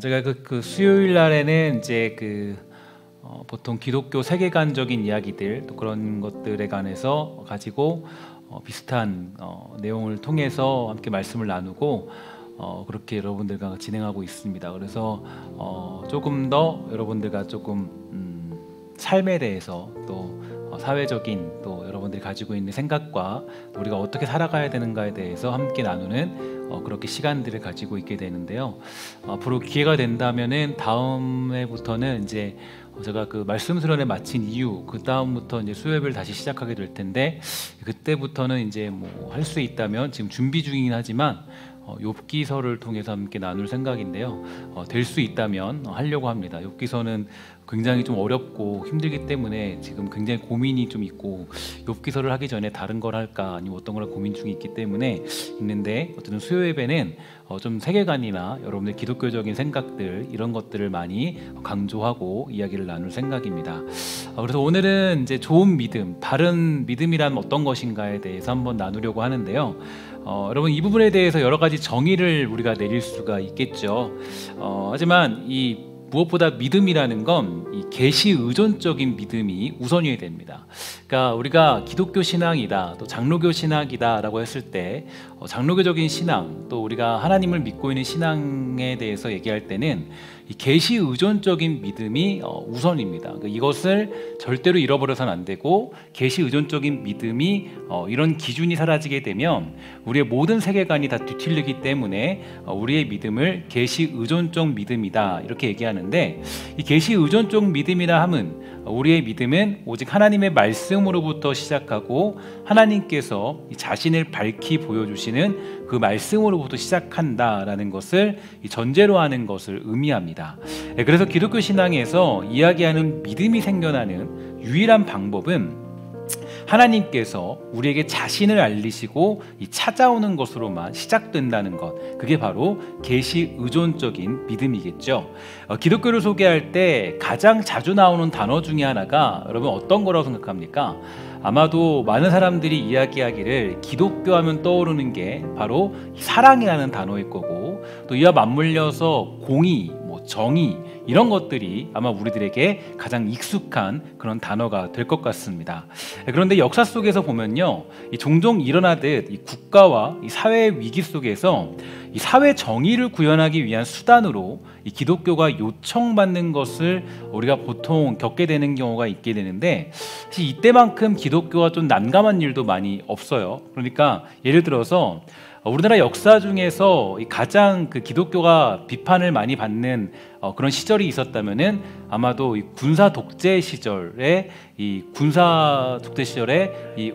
제가 그 수요일 날에는 이제 보통 기독교 세계관적인 이야기들 또 그런 것들에 관해서 가지고 비슷한 내용을 통해서 함께 말씀을 나누고 그렇게 여러분들과 진행하고 있습니다. 그래서 조금 더 여러분들과 조금 삶에 대해서 또 사회적인 또 여러분들이 가지고 있는 생각과 우리가 어떻게 살아가야 되는가에 대해서 함께 나누는 그렇게 시간들을 가지고 있게 되는데요. 앞으로 기회가 된다면은 다음 해부터는 이제 제가 그 말씀 수련회 마친 이후 그 다음부터 이제 수요예배를 다시 시작하게 될 텐데, 그때부터는 이제 뭐 할 수 있다면 지금 준비 중이긴 하지만 욥기서를 통해서 함께 나눌 생각인데요. 될 수 있다면 하려고 합니다. 욥기서는 굉장히 좀 어렵고 힘들기 때문에 지금 굉장히 고민이 좀 있고, 욥기서를 하기 전에 다른 걸 할까 아니면 어떤 걸 고민 중이 있기 때문에 있는데, 어쨌든 수요예배는 좀 세계관이나 여러분들 기독교적인 생각들 이런 것들을 많이 강조하고 이야기를 나눌 생각입니다. 그래서 오늘은 이제 좋은 믿음, 바른 믿음이란 어떤 것인가에 대해서 한번 나누려고 하는데요. 여러분, 이 부분에 대해서 여러 가지 정의를 우리가 내릴 수가 있겠죠. 하지만 이 무엇보다 믿음이라는 건 이 계시 의존적인 믿음이 우선이어야 됩니다. 그러니까 우리가 기독교 신앙이다, 또 장로교 신학이다라고 했을 때 장로교적인 신앙, 또 우리가 하나님을 믿고 있는 신앙에 대해서 얘기할 때는 이 계시 의존적인 믿음이 우선입니다. 그러니까 이것을 절대로 잃어버려서는 안 되고, 계시 의존적인 믿음이 이런 기준이 사라지게 되면 우리의 모든 세계관이 다 뒤틀리기 때문에 우리의 믿음을 계시 의존적 믿음이다 이렇게 얘기하는데, 이 계시 의존적 믿음이라 함은 우리의 믿음은 오직 하나님의 말씀으로부터 시작하고 하나님께서 자신을 밝히 보여주시는 그 말씀으로부터 시작한다라는 것을 전제로 하는 것을 의미합니다. 그래서 기독교 신앙에서 이야기하는 믿음이 생겨나는 유일한 방법은 하나님께서 우리에게 자신을 알리시고 찾아오는 것으로만 시작된다는 것, 그게 바로 계시 의존적인 믿음이겠죠. 기독교를 소개할 때 가장 자주 나오는 단어 중에 하나가 여러분 어떤 거라고 생각합니까? 아마도 많은 사람들이 이야기하기를 기독교 하면 떠오르는 게 바로 사랑이라는 단어일 거고, 또 이와 맞물려서 공의, 정의 이런 것들이 아마 우리들에게 가장 익숙한 그런 단어가 될 것 같습니다. 그런데 역사 속에서 보면요, 종종 일어나듯 이 국가와 이 사회의 위기 속에서 이 사회 정의를 구현하기 위한 수단으로 이 기독교가 요청받는 것을 우리가 보통 겪게 되는 경우가 있게 되는데, 사실 이때만큼 기독교가 좀 난감한 일도 많이 없어요. 그러니까 예를 들어서 우리나라 역사 중에서 가장 기독교가 비판을 많이 받는 그런 시절이 있었다면은 아마도 이 군사 독재 시절에 이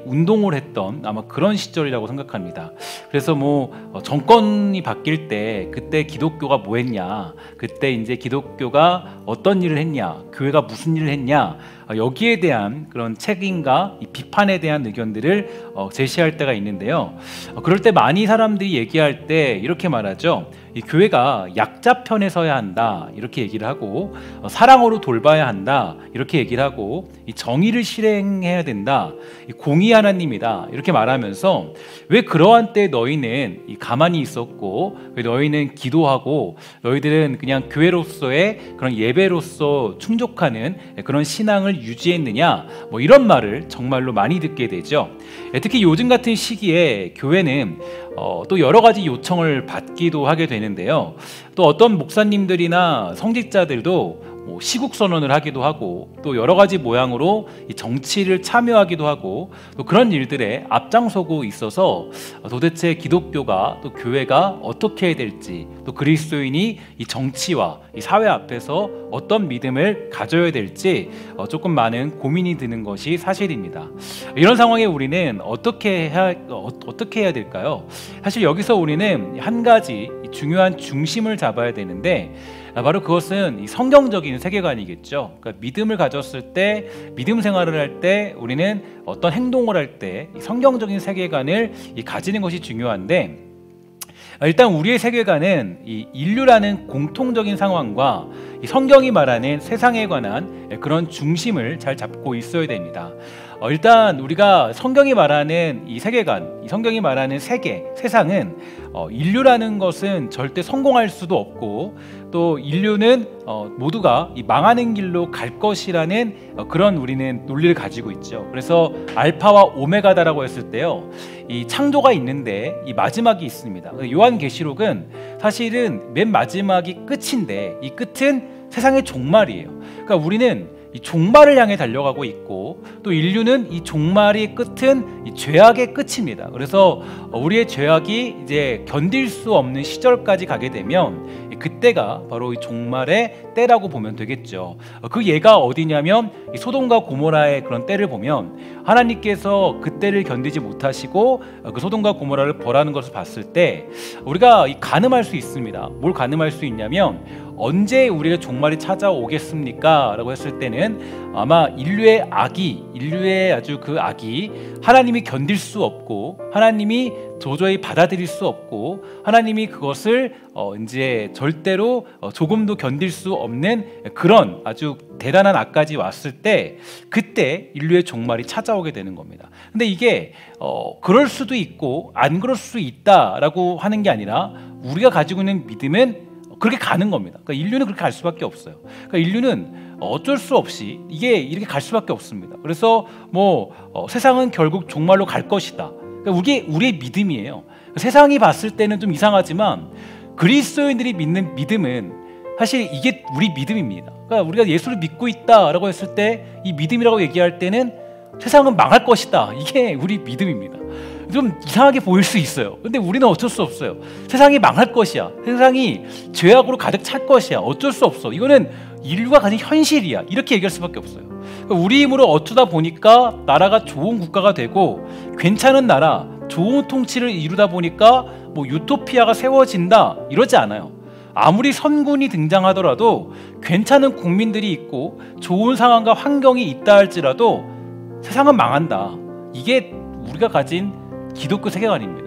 운동을 했던 아마 그런 시절이라고 생각합니다. 그래서 정권이 바뀔 때 그때 기독교가 뭐 했냐, 그때 이제 기독교가 어떤 일을 했냐, 교회가 무슨 일을 했냐, 여기에 대한 그런 책임과 이 비판에 대한 의견들을 제시할 때가 있는데요. 그럴 때 많이 사람들이 얘기할 때 이렇게 말하죠. 이 교회가 약자 편에 서야 한다 이렇게 얘기를 하고, 사랑으로 돌봐야 한다 이렇게 얘기를 하고, 이 정의를 실행해야 된다, 이 공의 하나님이다 이렇게 말하면서, 왜 그러한 때 너희는 가만히 있었고, 왜 너희는 기도하고, 너희들은 그냥 교회로서의 그런 예배로서 충족하는 그런 신앙을 유지했느냐, 이런 말을 정말로 많이 듣게 되죠. 특히 요즘 같은 시기에 교회는 또 여러 가지 요청을 받기도 하게 되는데요. 또 어떤 목사님들이나 성직자들도 시국 선언을 하기도 하고, 또 여러 가지 모양으로 이 정치를 참여하기도 하고, 또 그런 일들에 앞장서고 있어서 도대체 기독교가 또 교회가 어떻게 해야 될지, 또 그리스도인이 이 정치와 이 사회 앞에서 어떤 믿음을 가져야 될지 조금 많은 고민이 드는 것이 사실입니다. 이런 상황에 우리는 어떻게 해야 될까요? 사실 여기서 우리는 한 가지 중요한 중심을 잡아야 되는데, 바로 그것은 이 성경적인 세계관이겠죠. 그러니까 믿음을 가졌을 때, 믿음 생활을 할 때, 우리는 어떤 행동을 할 때 성경적인 세계관을 가지는 것이 중요한데, 일단 우리의 세계관은 이 인류라는 공통적인 상황과 이 성경이 말하는 세상에 관한 그런 중심을 잘 잡고 있어야 됩니다. 일단 우리가 성경이 말하는 이 세계관, 이 성경이 말하는 세계, 세상은 인류라는 것은 절대 성공할 수도 없고 또 인류는 모두가 이 망하는 길로 갈 것이라는 그런 우리는 논리를 가지고 있죠. 그래서 알파와 오메가다라고 했을 때요, 이 창조가 있는데 이 마지막이 있습니다. 요한계시록은 사실은 맨 마지막이 끝인데 이 끝은 세상의 종말이에요. 그러니까 우리는 이 종말을 향해 달려가고 있고 또 인류는 이 종말의 끝은 이 죄악의 끝입니다. 그래서 우리의 죄악이 이제 견딜 수 없는 시절까지 가게 되면 그때가 바로 이 종말의 때라고 보면 되겠죠. 그 예가 어디냐면 이 소돔과 고모라의 그런 때를 보면 하나님께서 그때를 견디지 못하시고 그 소돔과 고모라를 벌하는 것을 봤을 때 우리가 가늠할 수 있습니다. 뭘 가늠할 수 있냐면 언제 우리가 종말이 찾아오겠습니까? 라고 했을 때는 아마 인류의 아주 그 악이 하나님이 견딜 수 없고 하나님이 도저히 받아들일 수 없고 하나님이 그것을 이제 절대로 조금도 견딜 수 없는 그런 아주 대단한 악까지 왔을 때 그때 인류의 종말이 찾아오게 되는 겁니다. 근데 이게 그럴 수도 있고 안 그럴 수 있다라고 하는 게 아니라 우리가 가지고 있는 믿음은 그렇게 가는 겁니다. 그러니까 인류는 그렇게 갈 수밖에 없어요. 그러니까 인류는 어쩔 수 없이 이게 이렇게 갈 수밖에 없습니다. 그래서 세상은 결국 종말로 갈 것이다. 그러니까 이게 우리의 믿음이에요. 세상이 봤을 때는 좀 이상하지만 그리스도인들이 믿는 믿음은 사실 이게 우리 믿음입니다. 그러니까 우리가 예수를 믿고 있다라고 했을 때 이 믿음이라고 얘기할 때는 세상은 망할 것이다. 이게 우리 믿음입니다. 좀 이상하게 보일 수 있어요. 근데 우리는 어쩔 수 없어요. 세상이 망할 것이야. 세상이 죄악으로 가득 찰 것이야. 어쩔 수 없어. 이거는 인류가 가진 현실이야. 이렇게 얘기할 수밖에 없어요. 그러니까 우리 힘으로 어쩌다 보니까 나라가 좋은 국가가 되고 괜찮은 나라, 좋은 통치를 이루다 보니까 유토피아가 세워진다 이러지 않아요. 아무리 선군이 등장하더라도 괜찮은 국민들이 있고 좋은 상황과 환경이 있다 할지라도 세상은 망한다. 이게 우리가 가진 기독교 세계관입니다.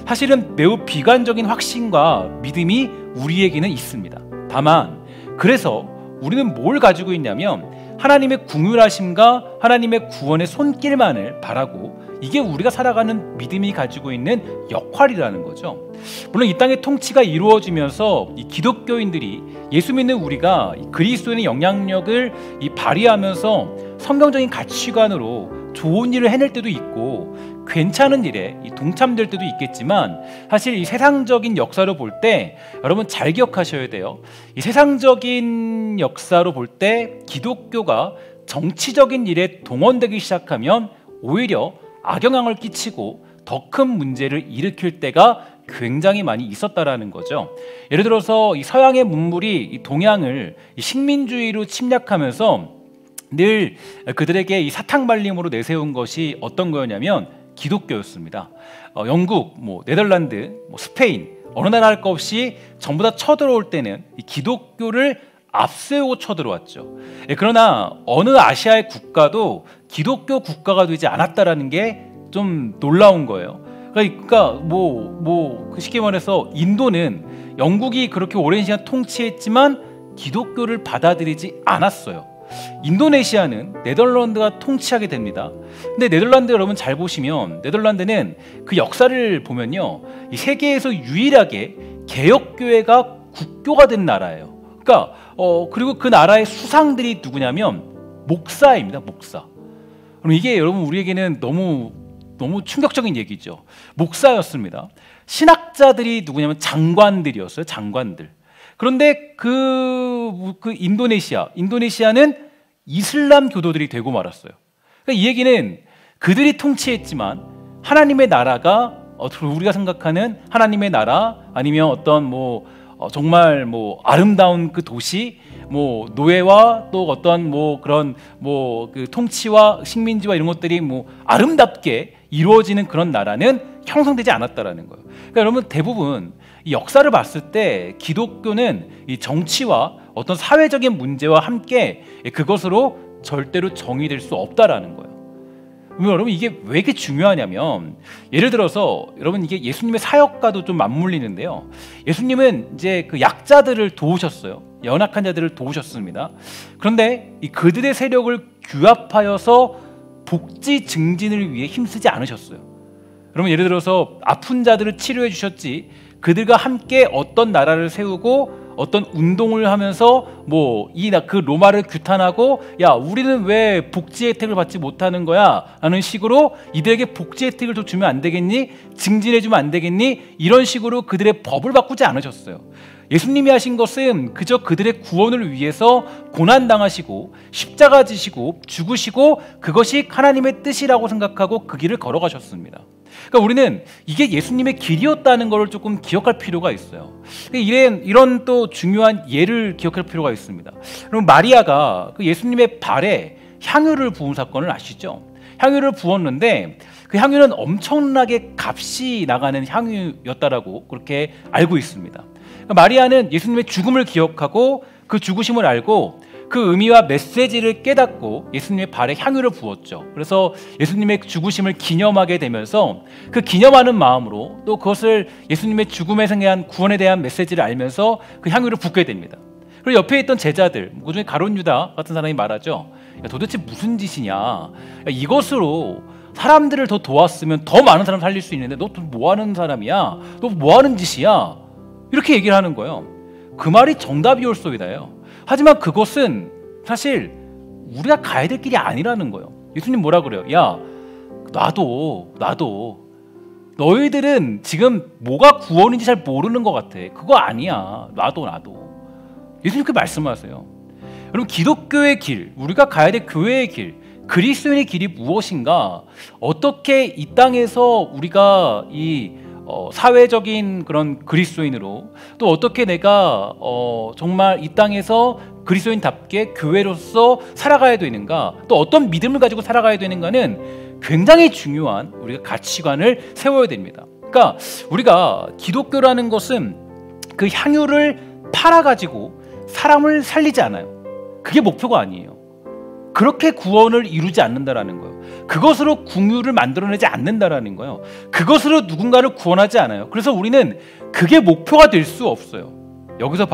사실은 매우 비관적인 확신과 믿음이 우리에게는 있습니다. 다만 그래서 우리는 뭘 가지고 있냐면 하나님의 긍휼하심과 하나님의 구원의 손길만을 바라고 이게 우리가 살아가는 믿음이 가지고 있는 역할이라는 거죠. 물론 이 땅의 통치가 이루어지면서 이 기독교인들이 예수 믿는 우리가 그리스도인의 영향력을 발휘하면서 성경적인 가치관으로 좋은 일을 해낼 때도 있고 괜찮은 일에 동참될 때도 있겠지만 사실 이 세상적인 역사로 볼 때 여러분 잘 기억하셔야 돼요. 이 세상적인 역사로 볼 때 기독교가 정치적인 일에 동원되기 시작하면 오히려 악영향을 끼치고 더 큰 문제를 일으킬 때가 굉장히 많이 있었다라는 거죠. 예를 들어서 이 서양의 문물이 이 동양을 이 식민주의로 침략하면서 늘 그들에게 이 사탕발림으로 내세운 것이 어떤 거였냐면 기독교였습니다. 영국, 네덜란드, 스페인 어느 나라 할 것 없이 전부 다 쳐들어올 때는 이 기독교를 앞세우고 쳐들어왔죠. 그러나 어느 아시아의 국가도 기독교 국가가 되지 않았다라는 게 좀 놀라운 거예요. 그러니까 쉽게 말해서 인도는 영국이 그렇게 오랜 시간 통치했지만 기독교를 받아들이지 않았어요. 인도네시아는 네덜란드가 통치하게 됩니다. 근데 네덜란드 여러분 잘 보시면 네덜란드는 그 역사를 보면요, 이 세계에서 유일하게 개혁교회가 국교가 된 나라예요. 그러니까 그리고 그 나라의 수상들이 누구냐면 목사입니다. 목사. 그럼 이게 여러분 우리에게는 너무 충격적인 얘기죠. 목사였습니다. 신학자들이 누구냐면 장관들이었어요. 장관들. 그런데 그 인도네시아는 이슬람 교도들이 되고 말았어요. 그러니까 이 얘기는 그들이 통치했지만 하나님의 나라가 우리가 생각하는 하나님의 나라 아니면 어떤 정말 아름다운 그 도시, 노예와 또 어떤 그런 그 통치와 식민지와 이런 것들이 아름답게 이루어지는 그런 나라는 형성되지 않았다라는 거예요. 그러니까 여러분 대부분 이 역사를 봤을 때 기독교는 이 정치와 어떤 사회적인 문제와 함께 그것으로 절대로 정의될 수 없다라는 거예요. 여러분 이게 왜 이렇게 중요하냐면 예를 들어서 여러분 이게 예수님의 사역과도 좀 맞물리는데요. 예수님은 이제 그 약자들을 도우셨어요. 연약한 자들을 도우셨습니다. 그런데 이 그들의 세력을 규합하여서 복지 증진을 위해 힘쓰지 않으셨어요. 그러면 예를 들어서 아픈 자들을 치료해 주셨지, 그들과 함께 어떤 나라를 세우고 어떤 운동을 하면서 그 로마를 규탄하고, 야 우리는 왜 복지 혜택을 받지 못하는 거야 라는 식으로 이들에게 복지 혜택을 더 주면 안 되겠니? 증진해 주면 안 되겠니? 이런 식으로 그들의 법을 바꾸지 않으셨어요. 예수님이 하신 것은 그저 그들의 구원을 위해서 고난당하시고 십자가 지시고 죽으시고, 그것이 하나님의 뜻이라고 생각하고 그 길을 걸어가셨습니다. 그러니까 우리는 이게 예수님의 길이었다는 것을 조금 기억할 필요가 있어요. 이런 또 중요한 예를 기억할 필요가 있습니다. 그럼 마리아가 그 예수님의 발에 향유를 부은 사건을 아시죠? 향유를 부었는데 그 향유는 엄청나게 값이 나가는 향유였다라고 그렇게 알고 있습니다. 그러니까 마리아는 예수님의 죽음을 기억하고 그 죽으심을 알고 그 의미와 메시지를 깨닫고 예수님의 발에 향유를 부었죠. 그래서 예수님의 죽으심을 기념하게 되면서 그 기념하는 마음으로 또 그것을 예수님의 죽음에 대한 구원에 대한 메시지를 알면서 그 향유를 붓게 됩니다. 그리고 옆에 있던 제자들, 그중에 가룟 유다 같은 사람이 말하죠. 야, 도대체 무슨 짓이냐? 야, 이것으로 사람들을 더 도왔으면 더 많은 사람 살릴 수 있는데 너 뭐 하는 사람이야? 너 뭐 하는 짓이야? 이렇게 얘기를 하는 거예요. 그 말이 정답이올소이다요. 하지만 그것은 사실 우리가 가야 될 길이 아니라는 거예요. 예수님 뭐라 그래요? 야, 나도 너희들은 지금 뭐가 구원인지 잘 모르는 것 같아. 그거 아니야. 나도 예수님 그렇게 말씀하세요. 여러분, 기독교의 길, 우리가 가야 될 교회의 길, 그리스도인의 길이 무엇인가? 어떻게 이 땅에서 우리가 이 사회적인 그런 그리스도인으로, 또 어떻게 내가 정말 이 땅에서 그리스도인답게 교회로서 살아가야 되는가, 또 어떤 믿음을 가지고 살아가야 되는가는 굉장히 중요한 우리가 가치관을 세워야 됩니다. 그러니까 우리가 기독교라는 것은 그 향유를 팔아가지고 사람을 살리지 않아요. 그게 목표가 아니에요. 그렇게 구원을 이루지 않는다라는 거예요. 그것으로 궁유를 만들어내지 않는다라는 거예요. 그것으로 누군가를 구원하지 않아요. 그래서 우리는 그게 목표가 될 수 없어요. 여기서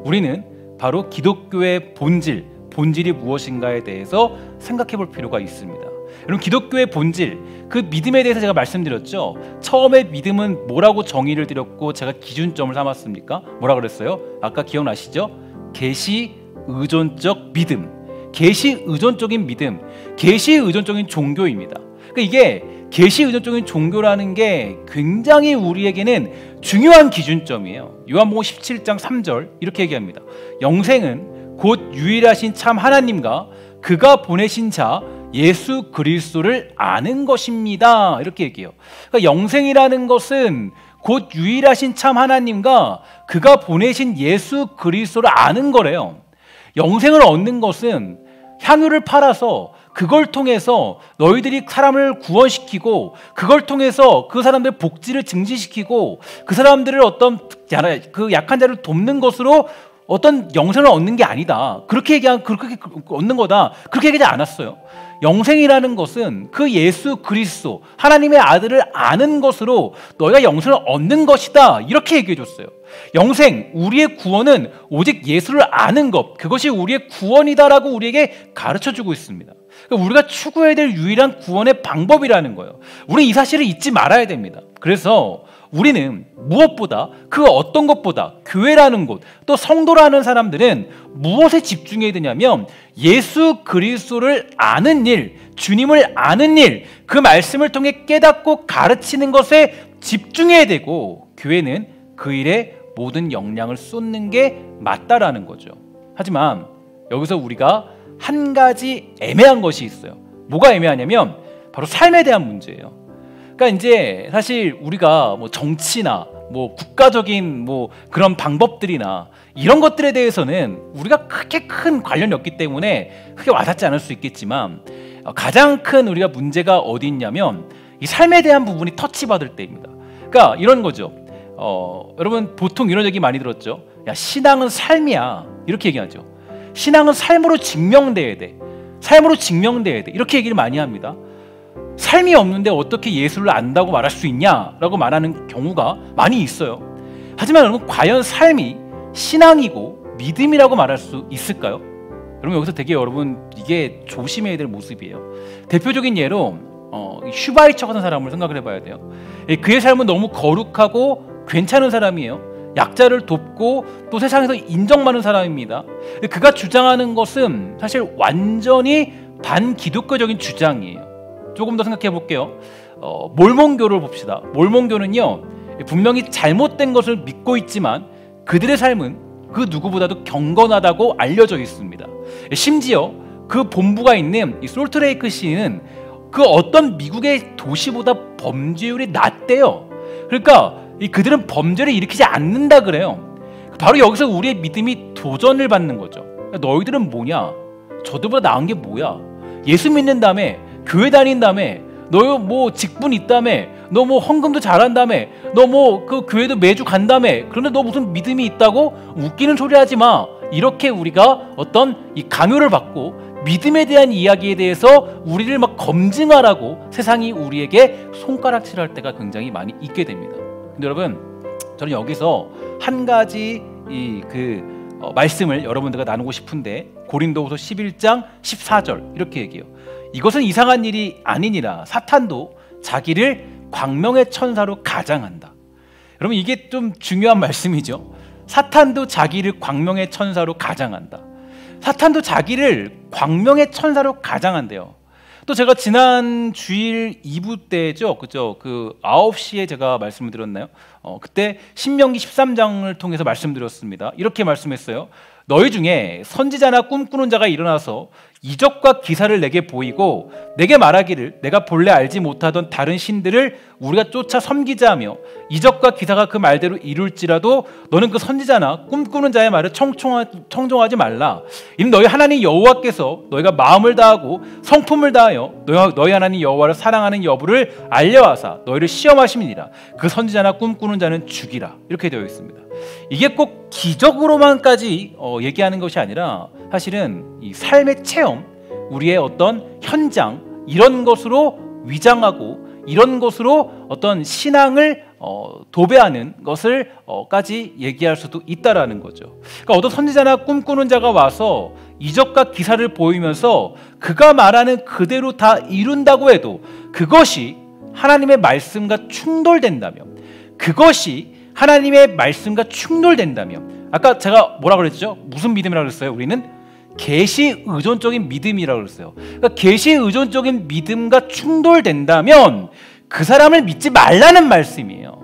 우리는 바로 기독교의 본질이 무엇인가에 대해서 생각해 볼 필요가 있습니다. 여러분, 기독교의 본질, 그 믿음에 대해서 제가 말씀드렸죠. 처음에 믿음은 뭐라고 정의를 드렸고 제가 기준점을 삼았습니까? 뭐라 그랬어요? 아까 기억나시죠? 계시 의존적 믿음, 계시 의존적인 믿음, 계시 의존적인 종교입니다. 그러니까 이게 계시 의존적인 종교라는 게 굉장히 우리에게는 중요한 기준점이에요. 요한복음 17장 3절 이렇게 얘기합니다. 영생은 곧 유일하신 참 하나님과 그가 보내신 자 예수 그리스도를 아는 것입니다. 이렇게 얘기해요. 그러니까 영생이라는 것은 곧 유일하신 참 하나님과 그가 보내신 예수 그리스도를 아는 거래요. 영생을 얻는 것은 향유를 팔아서 그걸 통해서 너희들이 사람을 구원시키고, 그걸 통해서 그 사람들의 복지를 증진시키고, 그 사람들을 어떤 그 약한 자를 돕는 것으로 어떤 영생을 얻는 게 아니다. 그렇게 얻는 거다. 그렇게 얘기하지 않았어요. 영생이라는 것은 그 예수 그리스도 하나님의 아들을 아는 것으로 너희가 영생을 얻는 것이다. 이렇게 얘기해 줬어요. 영생, 우리의 구원은 오직 예수를 아는 것, 그것이 우리의 구원이다라고 우리에게 가르쳐주고 있습니다. 그러니까 우리가 추구해야 될 유일한 구원의 방법이라는 거예요. 우리 이 사실을 잊지 말아야 됩니다. 그래서 우리는 무엇보다, 그 어떤 것보다 교회라는 곳, 또 성도라는 사람들은 무엇에 집중해야 되냐면 예수 그리스도를 아는 일, 주님을 아는 일, 그 말씀을 통해 깨닫고 가르치는 것에 집중해야 되고, 교회는 그 일에 모든 역량을 쏟는 게 맞다라는 거죠. 하지만 여기서 우리가 한 가지 애매한 것이 있어요. 뭐가 애매하냐면 바로 삶에 대한 문제예요. 그러니까 이제 사실 우리가 정치나 국가적인 그런 방법들이나 이런 것들에 대해서는 우리가 크게 큰 관련이 없기 때문에 크게 와닿지 않을 수 있겠지만, 가장 큰 우리가 문제가 어디 있냐면 이 삶에 대한 부분이 터치받을 때입니다. 그러니까 이런 거죠. 여러분 보통 이런 얘기 많이 들었죠. 야, 신앙은 삶이야. 이렇게 얘기하죠. 신앙은 삶으로 증명돼야 돼. 삶으로 증명돼야 돼. 이렇게 얘기를 많이 합니다. 삶이 없는데 어떻게 예수를 안다고 말할 수 있냐라고 말하는 경우가 많이 있어요. 하지만 여러분, 과연 삶이 신앙이고 믿음이라고 말할 수 있을까요? 여러분 여기서 되게 여러분 이게 조심해야 될 모습이에요. 대표적인 예로 슈바이처 같은 사람을 생각을 해봐야 돼요. 그의 삶은 너무 거룩하고 괜찮은 사람이에요. 약자를 돕고 또 세상에서 인정받는 사람입니다. 그가 주장하는 것은 사실 완전히 반기독교적인 주장이에요. 조금 더 생각해 볼게요. 몰몬교를 봅시다. 몰몬교는요, 분명히 잘못된 것을 믿고 있지만 그들의 삶은 그 누구보다도 경건하다고 알려져 있습니다. 심지어 그 본부가 있는 이 솔트레이크 시는 그 어떤 미국의 도시보다 범죄율이 낮대요. 그러니까 그들은 범죄를 일으키지 않는다 그래요. 바로 여기서 우리의 믿음이 도전을 받는 거죠. 너희들은 뭐냐? 저들보다 나은 게 뭐야? 예수 믿는다며, 교회 다닌다며, 너 뭐 직분 있다며, 너 뭐 헌금도 잘한다며, 너 뭐 그 교회도 매주 간다며, 그런데 너 무슨 믿음이 있다고? 웃기는 소리 하지 마. 이렇게 우리가 어떤 이 강요를 받고 믿음에 대한 이야기에 대해서 우리를 막 검증하라고 세상이 우리에게 손가락질할 때가 굉장히 많이 있게 됩니다. 근데 여러분, 저는 여기서 한 가지 말씀을 여러분들과 나누고 싶은데, 고린도후서 11장 14절 이렇게 얘기해요. 이것은 이상한 일이 아니니라 사탄도 자기를 광명의 천사로 가장한다. 여러분, 이게 좀 중요한 말씀이죠. 사탄도 자기를 광명의 천사로 가장한다. 사탄도 자기를 광명의 천사로 가장한대요. 또 제가 지난 주일 2부 때죠, 그죠? 그 9시에 제가 말씀을 드렸나요? 그때 신명기 13장을 통해서 말씀드렸습니다. 이렇게 말씀했어요. 너희 중에 선지자나 꿈꾸는 자가 일어나서 이적과 기사를 내게 보이고 내게 말하기를 내가 본래 알지 못하던 다른 신들을 우리가 쫓아 섬기자 하며 이적과 기사가 그 말대로 이룰지라도 너는 그 선지자나 꿈꾸는 자의 말을 청종하지 말라. 이는 너희 하나님 여호와께서 너희가 마음을 다하고 성품을 다하여 너희 하나님 여호와를 사랑하는 여부를 알려하사 너희를 시험하심이니라. 그 선지자나 꿈꾸는 자는 죽이라. 이렇게 되어 있습니다. 이게 꼭 기적으로만까지 얘기하는 것이 아니라 사실은 이 삶의 체험, 우리의 어떤 현장, 이런 것으로 위장하고 이런 것으로 어떤 신앙을 도배하는 것을 까지 얘기할 수도 있다라는 거죠. 그러니까 어떤 선지자나 꿈꾸는 자가 와서 이적과 기사를 보이면서 그가 말하는 그대로 다 이룬다고 해도 그것이 하나님의 말씀과 충돌된다면, 그것이 하나님의 말씀과 충돌된다면, 아까 제가 뭐라 그랬죠? 무슨 믿음이라고 그랬어요? 우리는 계시 의존적인 믿음이라고 그랬어요. 그러니까 계시 의존적인 믿음과 충돌된다면 그 사람을 믿지 말라는 말씀이에요.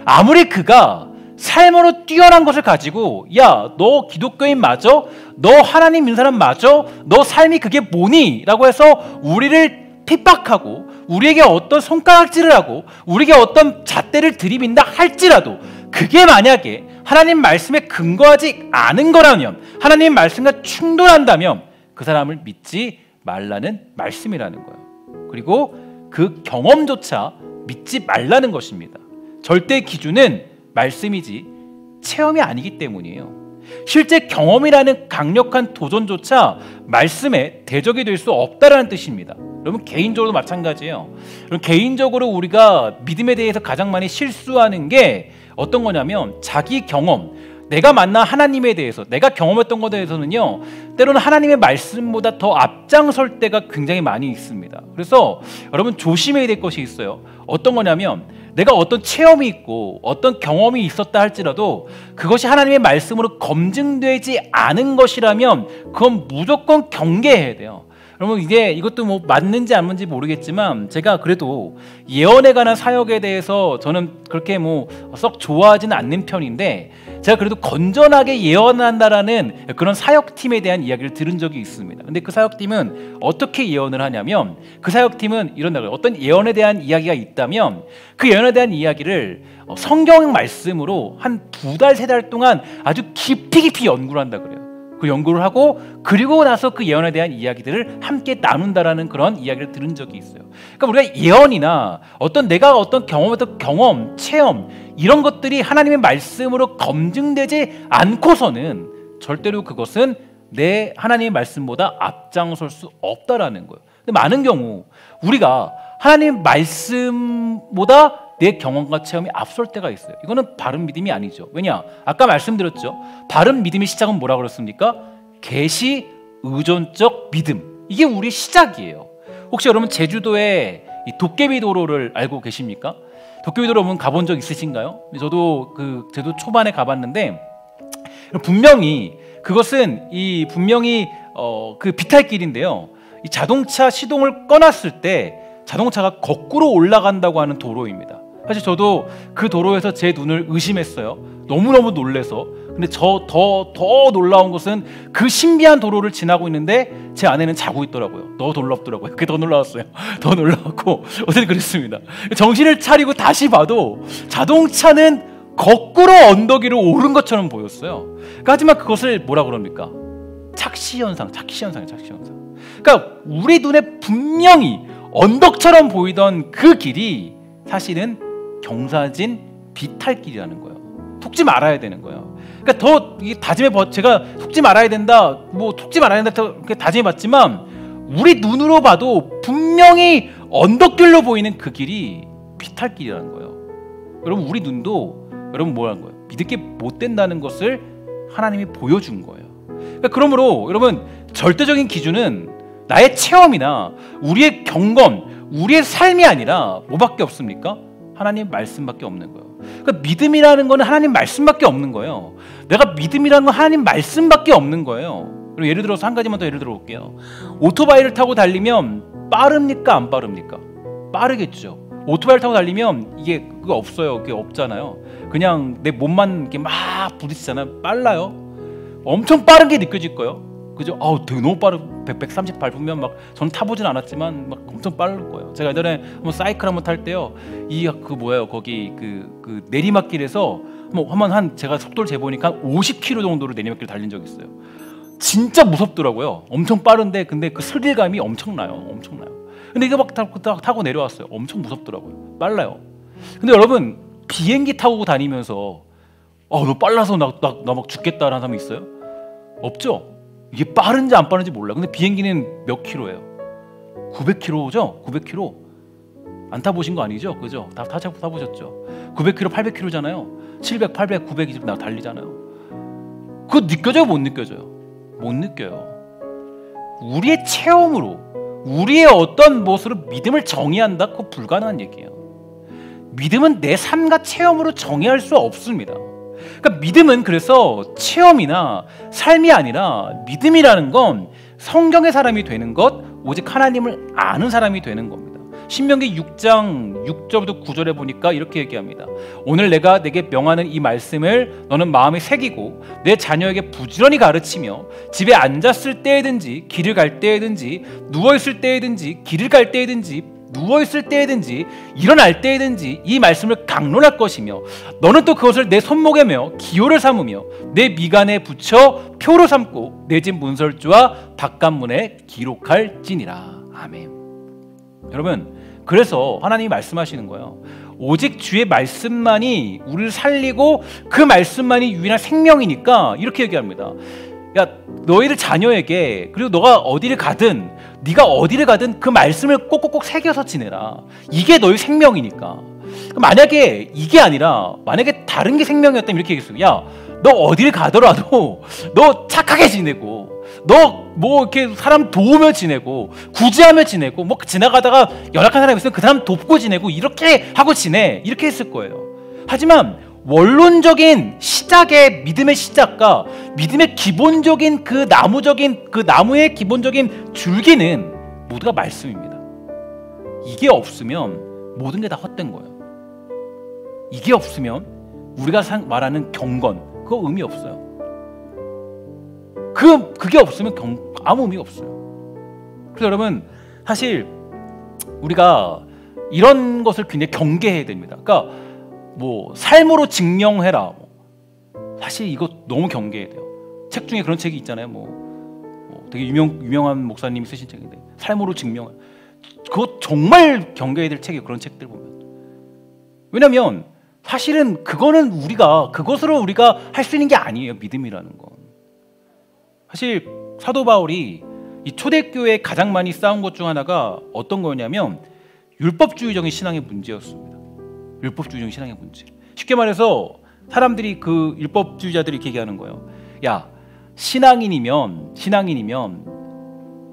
아무리 그가 삶으로 뛰어난 것을 가지고 야, 너 기독교인 맞아? 너 하나님 믿는 사람 맞아? 너 삶이 그게 뭐니? 라고 해서 우리를 핍박하고 우리에게 어떤 손가락질을 하고 우리에게 어떤 잣대를 들이민다 할지라도 그게 만약에 하나님 말씀에 근거하지 않은 거라면, 하나님 말씀과 충돌한다면 그 사람을 믿지 말라는 말씀이라는 거예요. 그리고 그 경험조차 믿지 말라는 것입니다. 절대 기준은 말씀이지 체험이 아니기 때문이에요. 실제 경험이라는 강력한 도전조차 말씀에 대적이 될 수 없다라는 뜻입니다. 여러분, 개인적으로도 마찬가지예요. 개인적으로 우리가 믿음에 대해서 가장 많이 실수하는 게 어떤 거냐면 자기 경험, 내가 만난 하나님에 대해서, 내가 경험했던 것에 대해서는요, 때로는 하나님의 말씀보다 더 앞장설 때가 굉장히 많이 있습니다. 그래서 여러분 조심해야 될 것이 있어요. 어떤 거냐면 내가 어떤 체험이 있고 어떤 경험이 있었다 할지라도 그것이 하나님의 말씀으로 검증되지 않은 것이라면 그건 무조건 경계해야 돼요. 여러분, 이것도 뭐 맞는지 안 맞는지 모르겠지만 제가 그래도 예언에 관한 사역에 대해서 저는 그렇게 뭐 썩 좋아하지는 않는 편인데, 제가 그래도 건전하게 예언한다라는 그런 사역팀에 대한 이야기를 들은 적이 있습니다. 근데 그 사역팀은 어떻게 예언을 하냐면, 그 사역팀은 이런다고요. 어떤 예언에 대한 이야기가 있다면 그 예언에 대한 이야기를 성경 말씀으로 한 2달, 3달 동안 아주 깊이 연구를 한다 그래요. 그 연구를 하고 그리고 나서 그 예언에 대한 이야기들을 함께 나눈다라는 그런 이야기를 들은 적이 있어요. 그러니까 우리가 예언이나 내가 어떤 경험했던 경험, 체험, 이런 것들이 하나님의 말씀으로 검증되지 않고서는 절대로 그것은 내 하나님의 말씀보다 앞장설 수 없다라는 거예요. 근데 많은 경우 우리가 하나님 말씀보다 내 경험과 체험이 앞설 때가 있어요. 이거는 바른 믿음이 아니죠. 왜냐? 아까 말씀드렸죠. 바른 믿음의 시작은 뭐라고 그랬습니까? 계시 의존적 믿음, 이게 우리의 시작이에요. 혹시 여러분 제주도에 이 도깨비 도로를 알고 계십니까? 도깨비 도로 여러분 가본 적 있으신가요? 저도 그 제주도 초반에 가봤는데 분명히 그것은 분명히 그 비탈길인데요. 이 자동차 시동을 꺼놨을 때 자동차가 거꾸로 올라간다고 하는 도로입니다. 사실 저도 그 도로에서 제 눈을 의심했어요. 너무너무 놀래서. 근데 더 놀라운 것은 그 신비한 도로를 지나고 있는데 제 아내는 자고 있더라고요. 더 놀랍더라고요. 그게 더 놀라웠어요. 더 놀라웠고 어쨌든 그랬습니다. 정신을 차리고 다시 봐도 자동차는 거꾸로 언덕 위로 오른 것처럼 보였어요. 하지만 그것을 뭐라 그럽니까? 착시현상. 그러니까 우리 눈에 분명히 언덕처럼 보이던 그 길이 사실은 경사진 비탈길이라는 거예요. 속지 말아야 되는 거예요. 그러니까 더 제가 속지 말아야 된다, 속지 말아야 된다 이렇게 다짐해봤지만 우리 눈으로 봐도 분명히 언덕길로 보이는 그 길이 비탈길이라는 거예요. 여러분 우리 눈도 여러분 뭐라는 거예요? 믿을 게 못 된다는 것을 하나님이 보여준 거예요. 그러니까 그러므로 여러분 절대적인 기준은 나의 체험이나 우리의 경험, 우리의 삶이 아니라 뭐밖에 없습니까? 하나님 말씀밖에 없는 거예요. 그러니까 믿음이라는 거는 하나님 말씀밖에 없는 거예요. 내가 믿음이라는 건 하나님 말씀밖에 없는 거예요. 그리고 예를 들어서 한 가지만 더 예를 들어 볼게요. 오토바이를 타고 달리면 빠릅니까? 안 빠릅니까? 빠르겠죠. 오토바이를 타고 달리면 이게 그거 없어요. 그게 없잖아요. 그냥 내 몸만 이렇게 막 부딪히잖아요. 빨라요. 엄청 빠른 게 느껴질 거예요. 그죠? 되게 너무 빠르 130 밟으면 막 저는 타보진 않았지만 막 엄청 빠를 거예요. 제가 예전에 한번 사이클 한번 탈 때요. 거기 그 내리막길에서 제가 속도를 재보니까 한 50km 정도로 내리막길 달린 적이 있어요. 진짜 무섭더라고요. 엄청 빠른데 근데 그 스릴감이 엄청나요. 근데 이거 막 타고 내려왔어요. 엄청 무섭더라고요. 빨라요. 근데 여러분 비행기 타고 다니면서 너 빨라서 나 막 죽겠다라는 사람이 있어요? 없죠? 이게 빠른지 안 빠른지 몰라. 근데 비행기는 몇 킬로예요? 900km죠? 900km. 안 타보신 거 아니죠? 그죠? 다 타보셨죠? 900km, 800km잖아요. 700, 800, 900 이제 나 달리잖아요. 그거 느껴져요? 못 느껴져요? 못 느껴요. 우리의 체험으로, 우리의 어떤 모습으로 믿음을 정의한다? 그거 불가능한 얘기예요. 믿음은 내 삶과 체험으로 정의할 수 없습니다. 그러니까 믿음은 그래서 체험이나 삶이 아니라 믿음이라는 건 성경의 사람이 되는 것, 오직 하나님을 아는 사람이 되는 겁니다. 신명기 6장 6절부터 9절에 보니까 이렇게 얘기합니다. 오늘 내가 내게 명하는 이 말씀을 너는 마음에 새기고 내 자녀에게 부지런히 가르치며 집에 앉았을 때에든지 길을 갈 때에든지 누워있을 때에든지 길을 갈 때에든지 누워있을 때에든지 일어날 때에든지 이 말씀을 강론할 것이며 너는 또 그것을 내 손목에 메어 기호를 삼으며 내 미간에 붙여 표로 삼고 내 집 문설주와 바깥문에 기록할지니라. 아멘. 여러분 그래서 하나님이 말씀하시는 거예요. 오직 주의 말씀만이 우리를 살리고 그 말씀만이 유일한 생명이니까 이렇게 얘기합니다. 야 너희들 자녀에게 그리고 네가 어디를 가든 그 말씀을 꼭꼭꼭 새겨서 지내라. 이게 너희 생명이니까. 만약에 이게 아니라 만약에 다른 게 생명이었다면 이렇게 얘기했어요. 야 너 어디를 가더라도 너 착하게 지내고 너 이렇게 사람 도우며 지내고 구제하며 지내고 지나가다가 연약한 사람이 있으면 그 사람 돕고 지내고 이렇게 하고 지내. 이렇게 했을 거예요. 하지만 원론적인 시작의 믿음의 시작과 믿음의 기본적인 그 나무의 기본적인 줄기는 모두가 말씀입니다. 이게 없으면 모든 게 다 헛된 거예요. 이게 없으면 우리가 말하는 경건 그거 의미 없어요. 그게 없으면 아무 의미가 없어요. 그래서 여러분 사실 우리가 이런 것을 굉장히 경계해야 됩니다. 그러니까 삶으로 증명해라. 사실 이거 너무 경계해야 돼요. 책 중에 그런 책이 있잖아요. 되게 유명한 목사님이 쓰신 책인데 삶으로 증명해. 그거 정말 경계해야 될 책이에요. 그런 책들 보면. 왜냐하면 사실은 그것으로 우리가 할 수 있는 게 아니에요. 믿음이라는 건. 사실 사도 바울이 이 초대교회에 가장 많이 싸운 것 중 하나가 어떤 거냐면 율법주의적인 신앙의 문제였습니다. 율법주의적인 신앙의 문제. 쉽게 말해서 사람들이 그 율법주의자들이 이렇게 얘기하는 거예요. 야 신앙인이면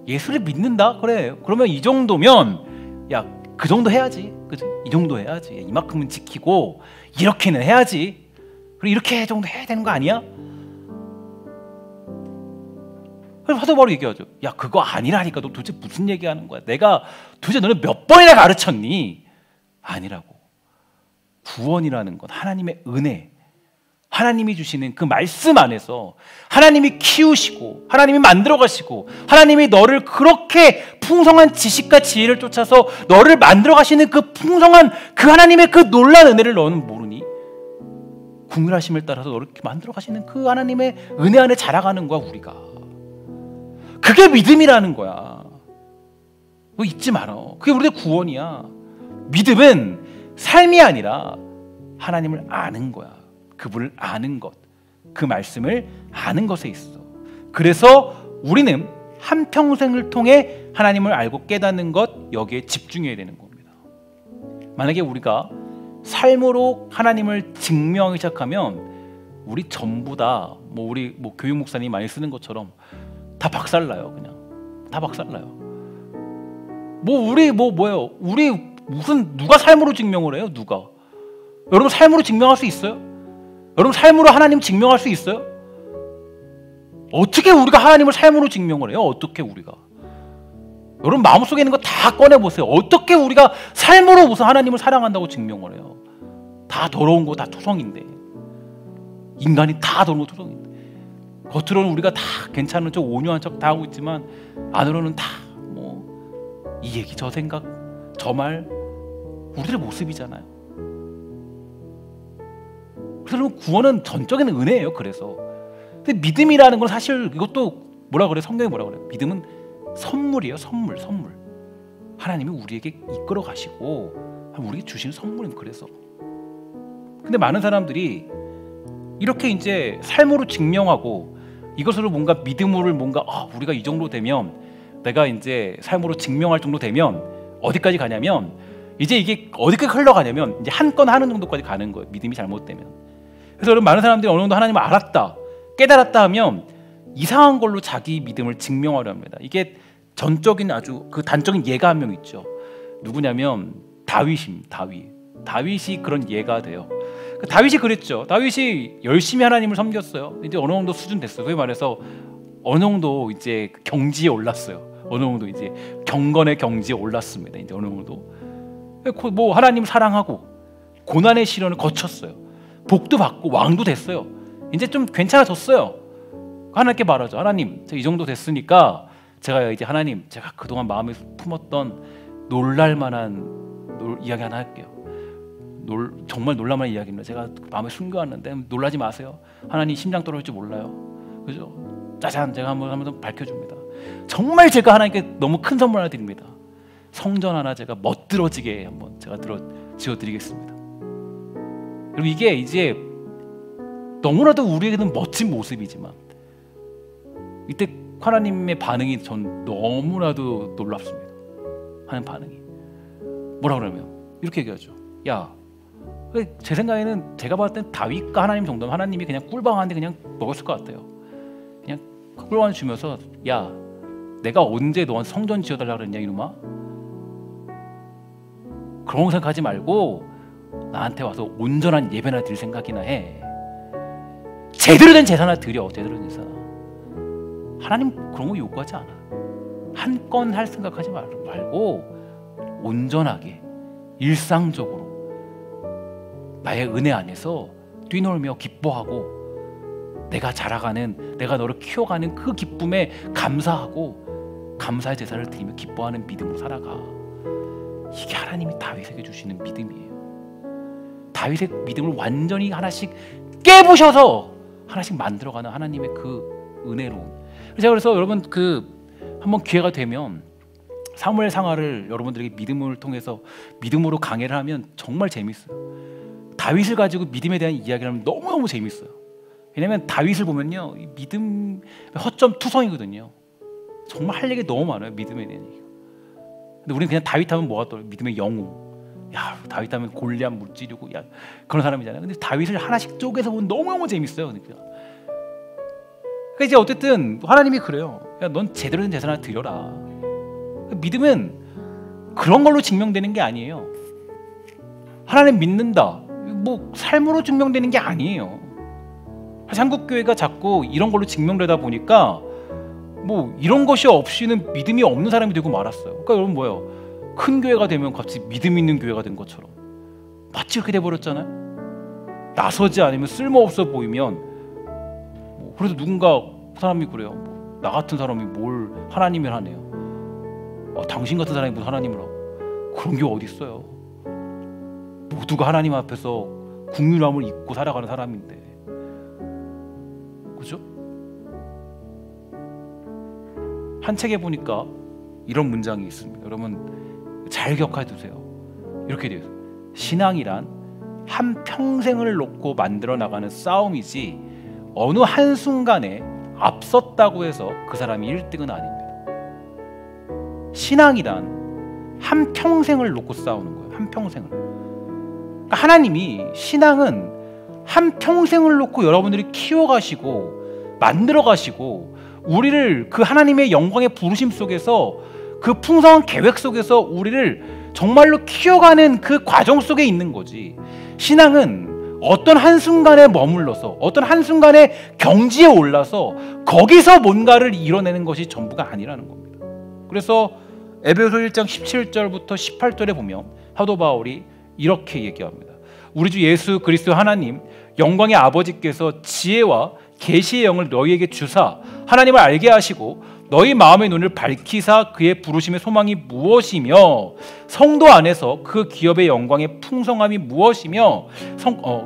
예수를 믿는다? 그래. 그러면 이 정도면 야, 그 정도 해야지. 그치? 이 정도 해야지. 이만큼은 지키고 이렇게는 해야지. 그리고 이렇게 정도 해야 되는 거 아니야? 그래서 사도 바울이 얘기하죠. 야, 그거 아니라니까. 너 도대체 무슨 얘기하는 거야? 내가 도대체 너는 몇 번이나 가르쳤니? 아니라고. 구원이라는 건 하나님의 은혜, 하나님이 주시는 그 말씀 안에서 하나님이 키우시고 하나님이 만들어 가시고 하나님이 너를 그렇게 풍성한 지식과 지혜를 쫓아서 너를 만들어 가시는 그 풍성한 그 하나님의 그 놀라운 은혜를 너는 모르니? 궁휼하심을 따라서 너를 만들어 가시는 그 하나님의 은혜 안에 자라가는 거야, 우리가. 그게 믿음이라는 거야. 그거 잊지 마라. 그게 우리의 구원이야. 믿음은 삶이 아니라 하나님을 아는 거야. 그분을 아는 것, 그 말씀을 아는 것에 있어. 그래서 우리는 한평생을 통해 하나님을 알고 깨닫는 것, 여기에 집중해야 되는 겁니다. 만약에 우리가 삶으로 하나님을 증명하기 시작하면 우리 전부 다 우리 교육 목사님이 많이 쓰는 것처럼 다 박살나요. 그냥 다 박살나요. 우리 무슨 누가 삶으로 증명을 해요? 누가? 여러분 삶으로 증명할 수 있어요? 여러분 삶으로 하나님 증명할 수 있어요? 어떻게 우리가 하나님을 삶으로 증명을 해요? 어떻게 우리가? 여러분 마음속에 있는 거 다 꺼내보세요. 어떻게 우리가 삶으로 무슨 하나님을 사랑한다고 증명을 해요? 다 더러운 거 다 투성인데, 인간이 다 더러운 거 투성인데, 겉으로는 우리가 다 괜찮은 척 온유한 척 다 하고 있지만 안으로는 다 이 얘기 저 생각 저 말 우리들의 모습이잖아요. 그래서 구원은 전적인 은혜예요. 그래서 근데 믿음이라는 건 사실 이것도 성경이 뭐라 그래요? 믿음은 선물이에요. 선물. 하나님이 우리에게 이끌어 가시고 우리에게 주시는 선물입니다. 그래서 근데 많은 사람들이 이렇게 이제 삶으로 증명하고 이것으로 뭔가 믿음으로 우리가 이 정도 되면, 내가 이제 삶으로 증명할 정도 되면 어디까지 가냐면, 이제 이게 어디까지 흘러가냐면 이제 한 건 하는 정도까지 가는 거예요. 믿음이 잘못되면. 그래서 여러분 많은 사람들이 어느 정도 하나님을 알았다, 깨달았다 하면 이상한 걸로 자기 믿음을 증명하려 합니다. 이게 전적인 아주 그 단적인 예가 한 명 있죠. 누구냐면 다윗입니다. 다윗이 그런 예가 돼요. 다윗이 그랬죠. 다윗이 열심히 하나님을 섬겼어요. 이제 어느 정도 수준 됐어요. 소위 말해서 어느 정도 이제 경지에 올랐어요. 어느 정도 이제 경건의 경지에 올랐습니다. 이제 어느 정도 하나님 사랑하고 고난의 시련을 거쳤어요. 복도 받고 왕도 됐어요. 이제 좀 괜찮아졌어요. 하나님께 말하죠. 하나님, 제가 이 정도 됐으니까 제가 이제 하나님, 제가 그동안 마음에 품었던 놀랄만한 이야기 하나 할게요. 정말 놀랄만한 이야기입니다. 제가 마음에 숨겨왔는데 놀라지 마세요. 하나님 심장 떨어질 줄 몰라요. 그죠? 짜잔, 제가 한번 밝혀줍니다. 정말 제가 하나님께 너무 큰 선물 하나 드립니다. 성전 하나 제가 멋들어지게 한번 제가 지어드리겠습니다. 그리고 이게 이제 너무나도 우리에게는 멋진 모습이지만 이때 하나님의 반응이 전 너무나도 놀랍습니다. 하나님 반응이 뭐라 그러면 이렇게 얘기하죠. 야, 제 생각에는 제가 봤을 땐 다윗과 하나님 정도면 하나님이 그냥 꿀방한데 그냥 먹었을 것 같아요. 그냥 꿀방을 주면서, 야, 내가 언제 너한테 성전 지어달라고 그랬냐 이놈아? 그런 거 생각하지 말고 나한테 와서 온전한 예배나 드릴 생각이나 해. 제대로 된 제사나 드려. 제대로 된 제사. 하나님 그런 거 요구하지 않아. 한 건 할 생각하지 말고 온전하게 일상적으로 나의 은혜 안에서 뛰놀며 기뻐하고 내가 자라가는, 내가 너를 키워가는 그 기쁨에 감사하고 감사의 제사를 드리며 기뻐하는 믿음으로 살아가. 이게 하나님이 다윗에게 주시는 믿음이에요. 다윗의 믿음을 완전히 하나씩 깨부셔서 하나씩 만들어가는 하나님의 그 은혜로운. 그래서 여러분 한번 기회가 되면 사무엘 상하를 여러분들에게 믿음을 통해서 믿음으로 강해를 하면 정말 재밌어요. 다윗을 가지고 믿음에 대한 이야기를 하면 너무너무 재밌어요. 왜냐하면 다윗을 보면요, 이 믿음 허점 투성이거든요. 정말 할 얘기 너무 많아요. 믿음에 대한 얘기가. 근데 우리는 그냥 다윗 하면 뭐가 떠요? 믿음의 영웅. 야, 다윗 하면 골리앗 무찌르고 야, 그런 사람이잖아요. 근데 다윗을 하나씩 쪼개서 보면 너무너무 재밌어요. 그러니까. 그러니까 이제 어쨌든 하나님이 그래요. 야, 넌 제대로 된 제사 하나 드려라. 믿음은 그런 걸로 증명되는 게 아니에요. 하나님 믿는다, 뭐 삶으로 증명되는 게 아니에요. 사실 한국 교회가 자꾸 이런 걸로 증명되다 보니까 뭐 이런 것이 없이는 믿음이 없는 사람이 되고 말았어요. 그러니까 여러분 뭐예요? 큰 교회가 되면 갑자기 믿음 있는 교회가 된 것처럼 마치 그렇게 돼버렸잖아요. 나서지 않으면 쓸모없어 보이면 뭐 그래서 누군가 사람이 그래요. 뭐, 나 같은 사람이 뭘 하나님을 하네요. 당신 같은 사람이 무슨 하나님을 하고. 그런 게 어디 있어요. 모두가 하나님 앞에서 국률함을 잊고 살아가는 사람인데, 그죠? 한 책에 보니까 이런 문장이 있습니다. 여러분 잘 기억해 두세요. 이렇게 되어 있어요. 신앙이란 한 평생을 놓고 만들어 나가는 싸움이지 어느 한순간에 앞섰다고 해서 그 사람이 1등은 아닙니다. 신앙이란 한 평생을 놓고 싸우는 거예요. 한 평생을. 그러니까 하나님이 신앙은 한 평생을 놓고 여러분들이 키워가시고 만들어가시고 우리를 그 하나님의 영광의 부르심 속에서 그 풍성한 계획 속에서 우리를 정말로 키워가는 그 과정 속에 있는 거지. 신앙은 어떤 한순간에 머물러서 어떤 한순간에 경지에 올라서 거기서 뭔가를 이뤄내는 것이 전부가 아니라는 겁니다. 그래서 에베소 1장 17절부터 18절에 보면 사도 바울이 이렇게 얘기합니다. 우리 주 예수 그리스도 하나님 영광의 아버지께서 지혜와 계시의 영을 너희에게 주사 하나님을 알게 하시고 너희 마음의 눈을 밝히사 그의 부르심의 소망이 무엇이며 성도 안에서 그 기업의 영광의 풍성함이 무엇이며